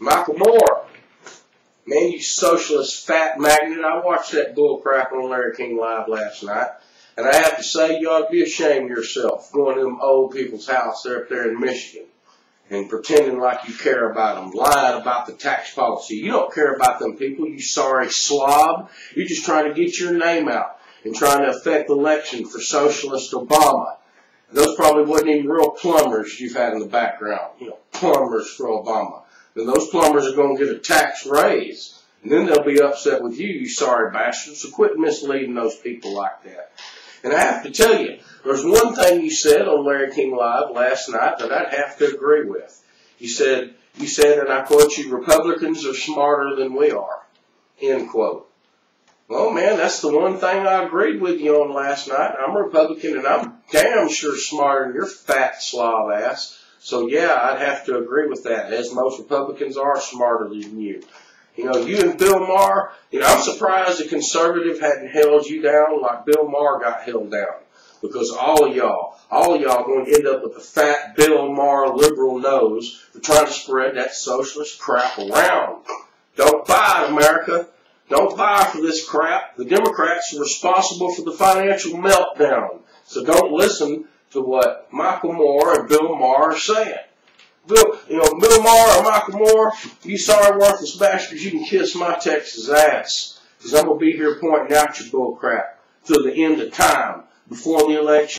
Michael Moore, man, you socialist fat magnet. I watched that bull crap on Larry King Live last night, and I have to say you ought to be ashamed of yourself going to them old people's house there up there in Michigan and pretending like you care about them, lying about the tax policy. You don't care about them people, you sorry slob. You're just trying to get your name out and trying to affect the election for socialist Obama. Those probably wasn't even real plumbers you've had in the background, plumbers for Obama. Then those plumbers are going to get a tax raise, and then they'll be upset with you, you sorry bastards. So quit misleading those people like that. And I have to tell you, there's one thing you said on Larry King Live last night that I'd have to agree with. You said, and I quote you, Republicans are smarter than we are, end quote. Well, man, that's the one thing I agreed with you on last night. I'm a Republican, and I'm damn sure smarter than your fat slob ass. So, yeah, I'd have to agree with that, as most Republicans are smarter than you. You and Bill Maher, I'm surprised a conservative hadn't held you down like Bill Maher got held down. Because all of y'all going to end up with a fat Bill Maher liberal nose for trying to spread that socialist crap around. Don't buy it, America. Don't buy for this crap. The Democrats are responsible for the financial meltdown. So don't listen to what Michael Moore and Bill Maher are saying. Bill Maher or Michael Moore, you sorry worthless bastards, you can kiss my Texas ass. Because I'm going to be here pointing out your bull crap till the end of time before the election.